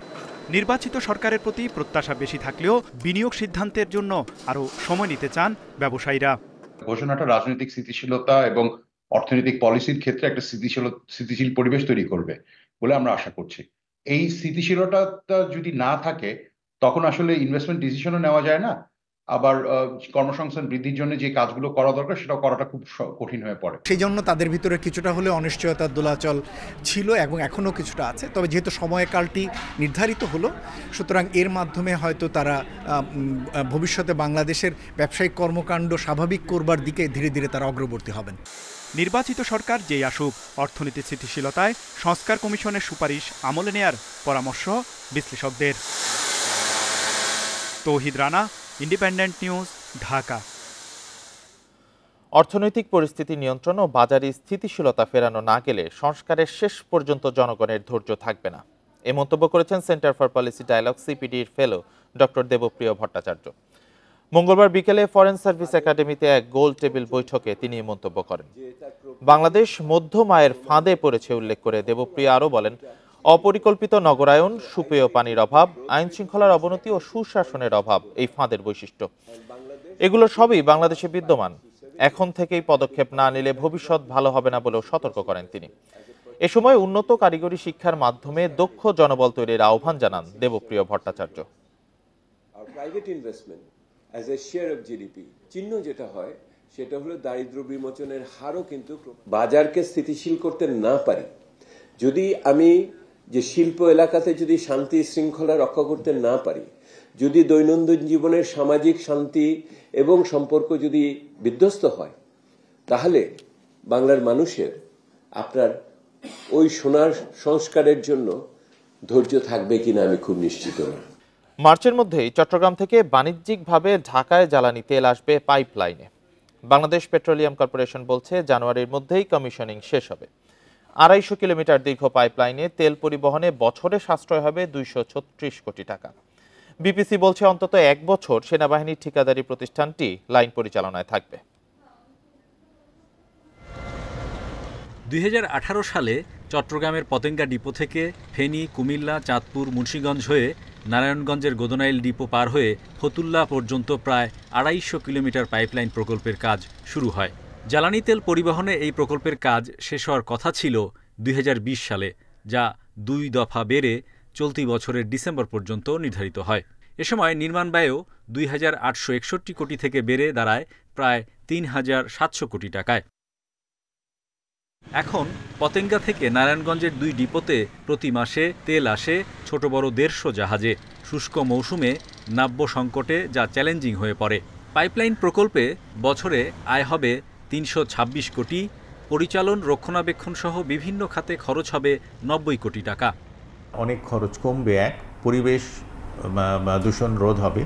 নির্বাচিত সরকারের প্রতি প্রত্যাশা বেশি থাকলেও বিনিয়োগ সিদ্ধান্তের জন্য আরও সময় নিতে চান ব্যবসায়ীরা। ঘোষণাটা রাজনৈতিক স্থিতিশীলতা এবং অর্থনৈতিক পলিসির ক্ষেত্রে একটা স্থিতিশীল পরিবেশ তৈরি করবে বলে আমরা আশা করছি। এই স্থিতিশীলতা যদি না থাকে তখন আসলে ইনভেস্টমেন্ট ডিসিশনও নেওয়া যায় না, আবার কর্মসংস্থান বৃদ্ধির জন্য যে কাজগুলো করা দরকার সেটা করাটা খুব কঠিন হয়ে পড়ে। সেই জন্য তাদের ভিতরে কিছুটা হলে অনিশ্চয়তার দোলাচল ছিল এবং এখনও কিছুটা আছে। তবে যেহেতু সময়কালটি নির্ধারিত হলো, সুতরাং এর মাধ্যমে হয়তো তারা ভবিষ্যতে বাংলাদেশের ব্যবসায়িক কর্মকাণ্ড স্বাভাবিক করবার দিকে ধীরে ধীরে তারা অগ্রবর্তী হবেন। নির্বাচিত সরকার যেই আসুক, অর্থনীতির স্থিতিশীলতায় সংস্কার কমিশনের সুপারিশ আমলে নেয়ার পরামর্শ বিশ্লেষকদের। তৌহিদ রানা, ইন্ডিপেন্ডেন্ট নিউজ, ঢাকা। অর্থনৈতিক পরিস্থিতি নিয়ন্ত্রণ ও বাজারে স্থিতিশীলতা ফেরানো না গেলে সংস্কারের শেষ পর্যন্ত জনগণের ধৈর্য থাকবে না, এ মন্তব্য করেছেন সেন্টার ফর পলিসি ডায়ালগ সিপিডির ফেলো ডক্টর দেবপ্রিয় ভট্টাচার্য। মঙ্গলবার বিকেলে ফরেন সার্ভিস একাডেমিতে এক গোল টেবিল বৈঠকে তিনি মন্তব্য করেন। বাংলাদেশ মধ্যম আয়ের ফাঁদে পড়েছে উল্লেখ করে দেবপ্রিয় আরও বলেন, অপরিকল্পিত নগরায়ন, সুপেয় পানির অভাব, আইন শৃঙ্খলার অবনতি ও সুশাসনের অভাব এই ফাঁদের বৈশিষ্ট্য। এগুলো সবই বাংলাদেশে বিদ্যমান। এখন থেকেই পদক্ষেপ না নিলে ভবিষ্যৎ ভালো হবে না বলেও সতর্ক করেন তিনি। এ সময় উন্নত কারিগরি শিক্ষার মাধ্যমে দক্ষ জনবল তৈরির আহ্বান জানান Debapriya Bhattacharya. As a share of GDP চিহ্ন যেটা হয় সেটা হলো দারিদ্র্য বিমোচনের হারও কিন্তু বাজারকে স্থিতিশীল করতে না পারি, যদি আমি যে শিল্প এলাকাতে যদি শান্তি শৃঙ্খলা রক্ষা করতে না পারি, যদি দৈনন্দিন জীবনের সামাজিক শান্তি এবং সম্পর্ক যদি বিধ্বস্ত হয়, তাহলে বাংলার মানুষের আপনার ওই সোনার সংস্কারের জন্য ধৈর্য থাকবে কিনা আমি খুব নিশ্চিত না। মার্চের মধ্যেই চট্টগ্রাম থেকে বাণিজ্যিকভাবে ঢাকায় জ্বালানি তেল আসবে পাইপলাইনে। বাংলাদেশ পেট্রোলিয়াম কর্পোরেশন বলছে জানুয়ারির মধ্যেই কমিশনিং শেষ হবে। 250 কিলোমিটার দীর্ঘ পাইপলাইনে তেল পরিবহনে বছরে সাশ্রয় হবে 236 কোটি টাকা। বিপিসি বলছে অন্তত 1 বছর সেনাবাহিনীর ঠিকাদারি প্রতিষ্ঠানটি লাইন পরিচালনায় থাকবে। 2018 সালে চট্টগ্রামের পতেঙ্গা ডিপো থেকে ফেনী, কুমিল্লা, চাঁদপুর, মুন্সিগঞ্জ হয়ে নারায়ণগঞ্জের গোদনাইল ডিপো পার হয়ে ফতুল্লা পর্যন্ত প্রায় 250 কিলোমিটার পাইপলাইন প্রকল্পের কাজ শুরু হয়। জ্বালানি তেল পরিবহনে এই প্রকল্পের কাজ শেষ হওয়ার কথা ছিল 2020 সালে, যা 2 দফা বেড়ে চলতি বছরের ডিসেম্বর পর্যন্ত নির্ধারিত হয়। এ সময় নির্মাণ ব্যয়ও 2861 কোটি থেকে বেড়ে দাঁড়ায় প্রায় 3700 কোটি টাকায়। এখন পতেঙ্গা থেকে নারায়ণগঞ্জের 2 ডিপোতে প্রতি মাসে তেল আসে ছোট বড় 150 জাহাজে। শুষ্ক মৌসুমে নাব্য সংকটে যা চ্যালেঞ্জিং হয়ে পড়ে। পাইপলাইন প্রকল্পে বছরে আয় হবে ৩২৬ কোটি, পরিচালন রক্ষণাবেক্ষণ সহ বিভিন্ন খাতে খরচ হবে ৯০ কোটি টাকা। অনেক খরচ কমবে, এক পরিবেশ দূষণ রোধ হবে,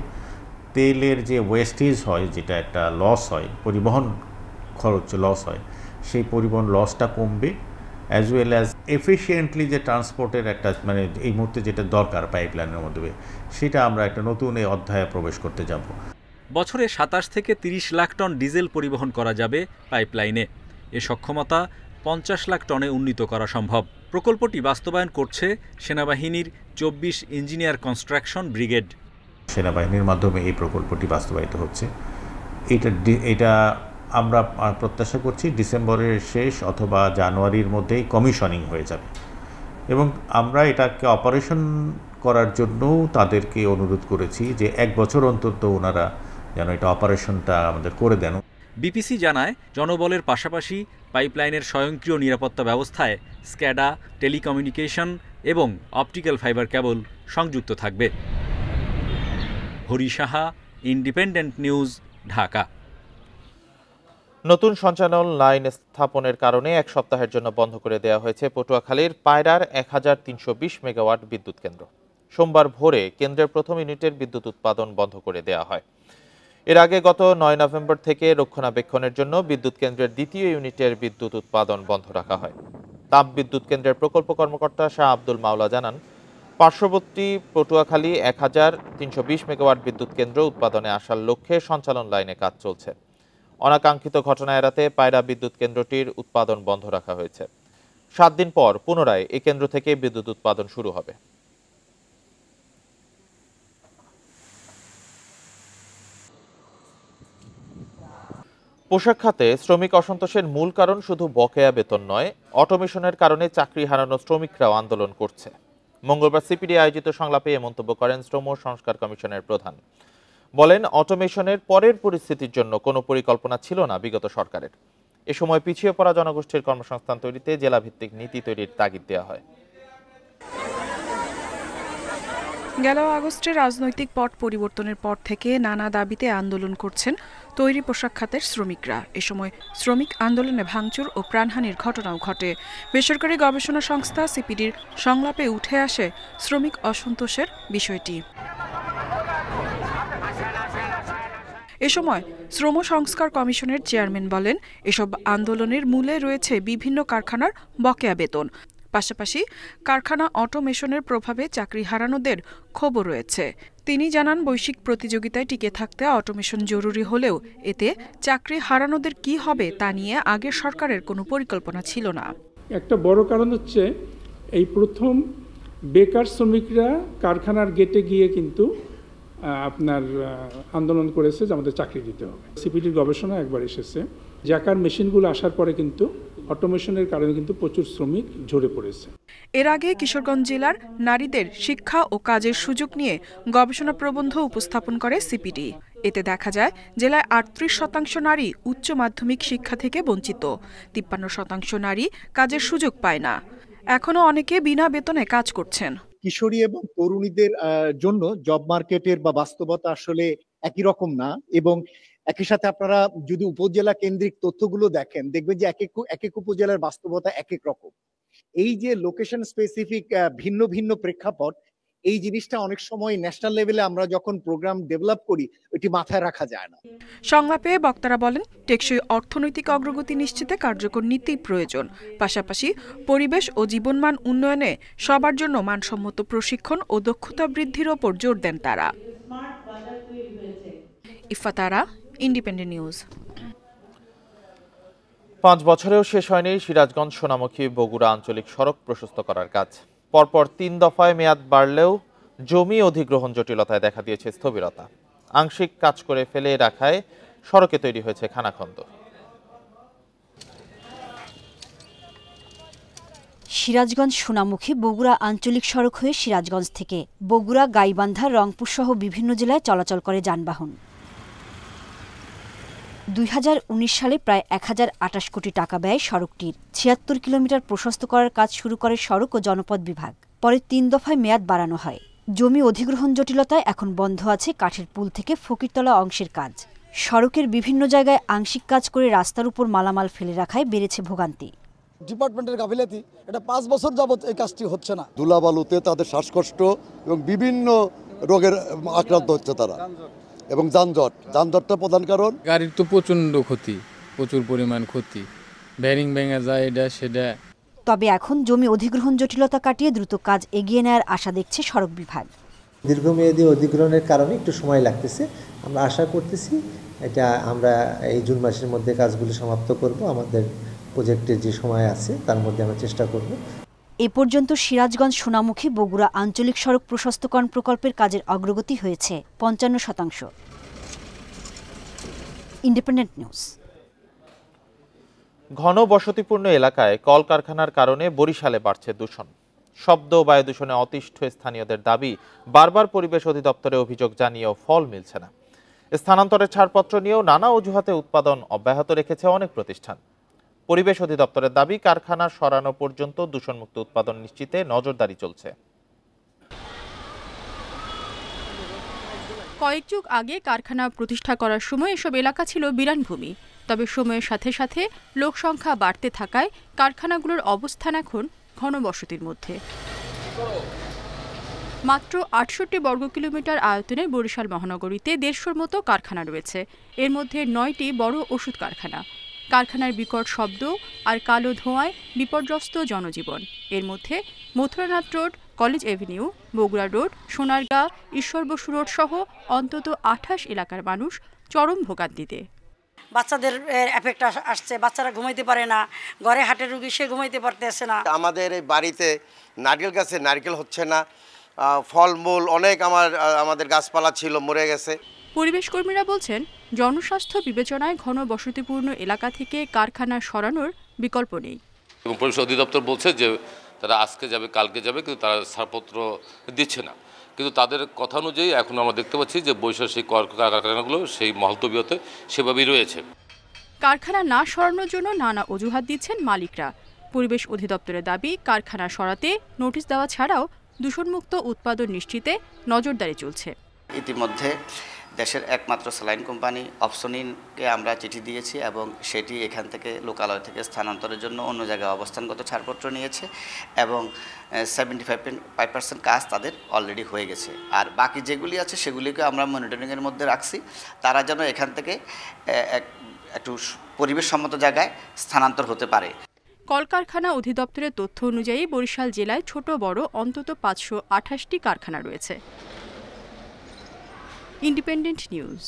তেলের যে ওয়েস্টেজ হয় যেটা একটা লস হয়, পরিবহন খরচ লস হয়, সেই পরিবহন লসটা কমবে, অ্যাজ ওয়েল অ্যাজ এফিশিয়েন্টলি যে ট্রান্সপোর্টের একটা মানে এই মুহূর্তে যেটা দরকার পাইপলাইনের মধ্যে, সেটা আমরা একটা নতুন অধ্যায়ে প্রবেশ করতে যাব। বছরে ২৭ থেকে ৩০ লাখ টন ডিজেল পরিবহন করা যাবে পাইপলাইনে। এ সক্ষমতা ৫০ লাখ টনে উন্নীত করা সম্ভব। প্রকল্পটি বাস্তবায়ন করছে সেনাবাহিনীর ২৪ ইঞ্জিনিয়ার কনস্ট্রাকশন ব্রিগেড। সেনাবাহিনীর মাধ্যমে এই প্রকল্পটি বাস্তবায়িত হচ্ছে। এটা আমরা প্রত্যাশা করছি ডিসেম্বরের শেষ অথবা জানুয়ারির মধ্যেই কমিশনিং হয়ে যাবে, এবং আমরা এটাকে অপারেশন করার জন্যও তাদেরকে অনুরোধ করেছি যে ১ বছর অন্তত ওনারা যেন এটা অপারেশনটা আমাদের করে দেন। বিপিসি জানায়, জনবলের পাশাপাশি পাইপলাইনের স্বয়ংক্রিয় নিরাপত্তা ব্যবস্থায় স্ক্যাডা, টেলিকমিউনিকেশন এবং অপটিক্যাল ফাইবার কেবল সংযুক্ত থাকবে। Hari Saha, independent news, Dhaka. নতুন সঞ্চালন লাইন স্থাপনের কারণে ১ সপ্তাহের জন্য বন্ধ করে দেওয়া হয়েছে পটুয়াখালীর পায়রার ১৩২০ মেগাওয়াট বিদ্যুৎ কেন্দ্র। সোমবার ভোরে কেন্দ্রের প্রথম ইউনিটের বিদ্যুৎ উৎপাদন বন্ধ করে দেওয়া হয়। এর আগে গত ৯ নভেম্বর থেকে রক্ষণাবেক্ষণের জন্য বিদ্যুৎ কেন্দ্রের দ্বিতীয় ইউনিটের বিদ্যুৎ উৎপাদন বন্ধ রাখা হয়। তাপ বিদ্যুৎ কেন্দ্রের প্রকল্প কর্মকর্তা শাহ আব্দুল মাওলা জানান, পার্শ্ববর্তী পটুয়াখালী ১৩২০ মেগাওয়াট বিদ্যুৎ কেন্দ্র উৎপাদনে আসার লক্ষ্যে সঞ্চালন লাইনে কাজ চলছে। অনাকাঙ্ক্ষিত ঘটনা এড়াতে পায়রা বিদ্যুৎ কেন্দ্রটির উৎপাদন বন্ধ রাখা হয়েছে। ৭ দিন পর পুনরায় এই কেন্দ্র থেকে বিদ্যুৎ উৎপাদন শুরু হবে। পোশাক খাতে শ্রমিক অসন্তোষের মূল কারণ শুধু বকেয়া বেতন নয়, অটোমেশনের কারণে চাকরি হারানো শ্রমিকরাও আন্দোলন করছে। মঙ্গলবার সিপিডি আয়োজিত সংলাপে এ মন্তব্য করেন শ্রম সংস্কার কমিশনের প্রধান। বলেন, অটোমেশনের পরের পরিস্থিতির জন্য কোনো পরিকল্পনা ছিল না বিগত সরকারের। এ সময় পিছিয়ে পড়া জনগোষ্ঠীর কর্মসংস্থান তৈরিতে জেলাভিত্তিক নীতি তৈরির তাগিদ দেওয়া হয়। গেল আগস্টে রাজনৈতিক পট পরিবর্তনের পর থেকে নানা দাবিতে আন্দোলন করছেন তৈরি পোশাক খাতের শ্রমিকরা। এ সময় শ্রমিক আন্দোলনে ভাঙচুর ও প্রাণহানির ঘটনাও ঘটে। বেসরকারি গবেষণা সংস্থা সিপিডির সংলাপে উঠে আসে শ্রমিক অসন্তোষের বিষয়টি। এ সময় শ্রম সংস্কার কমিশনের চেয়ারম্যান বলেন, এসব আন্দোলনের মূলে রয়েছে বিভিন্ন কারখানার বকেয়া বেতন, পাশাপাশি কারখানা অটোমেশনের প্রভাবে চাকরি হারানোদের ক্ষোভও রয়েছে। তিনি জানান, বৈশ্বিক প্রতিযোগিতায় টিকে থাকতে অটোমেশন জরুরি হলেও এতে চাকরি হারানোদের কি হবে তা নিয়ে আগের সরকারের কোনো পরিকল্পনা ছিল না। একটা বড় কারণ হচ্ছে এই প্রথম বেকার শ্রমিকরা কারখানার গেটে গিয়ে কিন্তু আপনার আন্দোলন করেছে যে আমাদের চাকরি দিতে হবে। সিপিডির গবেষণা একবার এসেছে, জ্যাকার মেশিনগুলো আসার পরে কিন্তু অটোমেশনের কারণে কিন্তু প্রচুর শ্রমিক ঝরে পড়েছে। এর আগে কিশোরগঞ্জ জেলার নারীদের শিক্ষা ও কাজের সুযোগ নিয়ে গবেষণা প্রবন্ধ উপস্থাপন করে সিপিডি। এতে দেখা যায় জেলায় ৩৮% নারী উচ্চ মাধ্যমিক শিক্ষা থেকে বঞ্চিত, ৫৩% নারী কাজের সুযোগ পায় না। এখনো অনেকে বিনা বেতনে কাজ করছেন। কিশোরী এবং তরুণীদের জন্য জব মার্কেটের বা বাস্তবতা আসলে একই রকম না, এবং একই সাথে আপনারা যদি উপজেলা কেন্দ্রিক তথ্যগুলো দেখেন, দেখবেন যে এক এক উপজেলার বাস্তবতা এক এক রকম। এই যে লোকেশন স্পেসিফিক ভিন্ন ভিন্ন প্রেক্ষাপট, এই জিনিসটা অনেক সময় ন্যাশনাল লেভেলে আমরা যখন প্রোগ্রাম ডেভেলপ করি ওইটি মাথায় রাখা যায় না। সংলাপে বক্তারা বলেন, টেকসই অর্থনৈতিক অগ্রগতি নিশ্চিতে কার্যকর নীতি প্রয়োজন, পাশাপাশি পরিবেশ ও জীবনমান উন্নয়নে সবার জন্য মানসম্মত প্রশিক্ষণ ও দক্ষতা বৃদ্ধির ওপর জোর দেন তারা। ইফাতারা, ইন্ডিপেন্ডেন্ট নিউজ। ৫ বছরেও শেষ হয়নি সিরাজগঞ্জ সোনামুখী বগুড়া আঞ্চলিক সড়ক প্রশস্ত করার কাজ। পরপর ৩ দফায় মেয়াদ বাড়লেও জমি অধিগ্রহণ জটিলতায় দেখা দিয়েছে স্থবিরতা। আংশিক কাজ করে ফেলে রাখায় সড়কে তৈরি হয়েছে খানাখন্দ। সিরাজগঞ্জ সোনামুখী বগুড়া আঞ্চলিক সড়ক হয়ে সিরাজগঞ্জ থেকে বগুড়া, গাইবান্ধা, রংপুর সহ বিভিন্ন জেলায় চলাচল করে যানবাহন। ২০১৯ সালে প্রায় ১০২৮ কোটি টাকা ব্যয় সড়কটির ৭৬ কিলোমিটার প্রশস্ত করার কাজ শুরু করে সড়ক ও জনপথ বিভাগ। পরে ৩ দফায় মেয়াদ বাড়ানো হয়। জমি অধিগ্রহণ জটিলতায় এখন বন্ধ আছে কাঠের পুল থেকে ফকিরতলা অংশের কাজ। সড়কের বিভিন্ন জায়গায় আংশিক কাজ করে রাস্তার উপর মালামাল ফেলে রাখায় বেড়েছে ভোগান্তি। ডিপার্টমেন্টের গাফিলতি, এটা 5 বছর যাবত এই কাজটি হচ্ছে না। ধুলাবালুতে তাদের শ্বাসকষ্ট এবং বিভিন্ন রোগের আক্রান্ত হচ্ছে তারা, এবং যানজটটা প্রধান কারণ। গাড়ির তো প্রচণ্ড ক্ষতি, প্রচুর পরিমাণ ক্ষতি, ব্যারিং ভেঙে যায়, এটা সেটা। তবে এখন জমি অধিগ্রহণ জটিলতা কাটিয়ে দ্রুত কাজ এগিয়ে নেওয়ার আশা দেখছে সড়ক বিভাগ। দীর্ঘমেয়াদী অধিগ্রহণের কারণে একটু সময় লাগতেছে, আমরা আশা করতেছি এটা আমরা এই জুন মাসের মধ্যে কাজগুলি সমাপ্ত করব। আমাদের প্রজেক্টের যে সময় আছে তার মধ্যে আমরা চেষ্টা করব। এ পর্যন্ত সিরাজগঞ্জ সোনামুখী বগুড়া আঞ্চলিক সড়ক প্রশস্তকরণ প্রকল্পের কাজের অগ্রগতি হয়েছে 55%। Independent news. ঘন বসতিপূর্ণ এলাকায় কলকারখানার কারণে বরিশালে বাড়ছে দূষণ। শব্দ বায়ু দূষণে অতিষ্ঠ স্থানীয়দের দাবি, বারবার পরিবেশ অধিদপ্তরে অভিযোগ জানিয়েও ফল মিলছে না। স্থানান্তরের ছাড়পত্র নিয়েও নানা অজুহাতে উৎপাদন অব্যাহত রেখেছে অনেক প্রতিষ্ঠান। পরিবেশ অধিদপ্তরের দাবি, কারখানা সরানো পর্যন্ত দূষণমুক্ত উৎপাদন নিশ্চিতে নজরদারি চলছে। কয়েক যুগ আগে কারখানা প্রতিষ্ঠা করার সময় এসব এলাকা ছিল বিরানভূমি। তবে সময়ের সাথে সাথে লোকসংখ্যা বাড়তে থাকায় কারখানাগুলোর অবস্থান এখন ঘনবসতির মধ্যে। মাত্র ৬৮ বর্গ কিলোমিটার আয়তনে বরিশাল মহানগরীতে ১৫০'র মতো কারখানা রয়েছে। এর মধ্যে ৯টি বড় ওষুধ কারখানা। কারখানার বিকট শব্দ আর কালো ধোঁয়ায় বিপর্যস্ত জনজীবন। এর মধ্যে Mathuranath road, college Avenue, Bogura road, Sonargaon, ঈশ্বর বসু রোড সহ অন্তত ২৮ এলাকার মানুষ চরম ভোগান্তিতে। বাচ্চাদের এফেক্ট আসছে, বাচ্চারা ঘুমাইতে পারে না, ঘরে হাটের রুগী সে ঘুমাইতে পারতেছে না। আমাদের এই বাড়িতে নারকেল গাছে নারকেল হচ্ছে না, ফলমূল অনেক আমাদের গাছপালা ছিল মরে গেছে। পরিবেশ কর্মীরা বলছেন, জনস্বাস্থ্য বিবেচনায় ঘন বসতিপূর্ণ এলাকা থেকে কারখানা সরানোর বিকল্প নেই। এবং পরিবেশ অধিদপ্তর বলছে যে তারা আজকে যাবে, কালকে যাবে, কিন্তু তারা ছাড়পত্র দিচ্ছে না। কিন্তু তাদের কথা অনুযায়ী এখন আমরা দেখতে পাচ্ছি যে বৈষয়িক কারখানাগুলো সেই মহলতবিয়তে সেভাবেই রয়েছে। কারখানা না সরানোর জন্য নানা অজুহাত দিচ্ছেন মালিকরা। পরিবেশ অধিদপ্তরের দাবি, কারখানা সরাতে নোটিশ দেওয়া ছাড়াও দূষণমুক্ত উৎপাদন নিশ্চিতে নজরদারি চলছে। ইতিমধ্যে দেশের একমাত্র স্যালাইন কোম্পানি অপসনিনকে আমরা চিঠি দিয়েছি এবং সেটি এখান থেকে লোকালয় থেকে স্থানান্তরের জন্য অন্য জায়গায় অবস্থানগত ছাড়পত্র নিয়েছে এবং 75% কাজ তাদের অলরেডি হয়ে গেছে। আর বাকি যেগুলি আছে সেগুলিকে আমরা মনিটরিংয়ের মধ্যে রাখছি, তারা যেন এখান থেকে একটু পরিবেশসম্মত জায়গায় স্থানান্তর হতে পারে। কলকারখানা অধিদপ্তরের তথ্য অনুযায়ী বরিশাল জেলায় ছোট বড় অন্তত 528টি কারখানা রয়েছে। Independent news.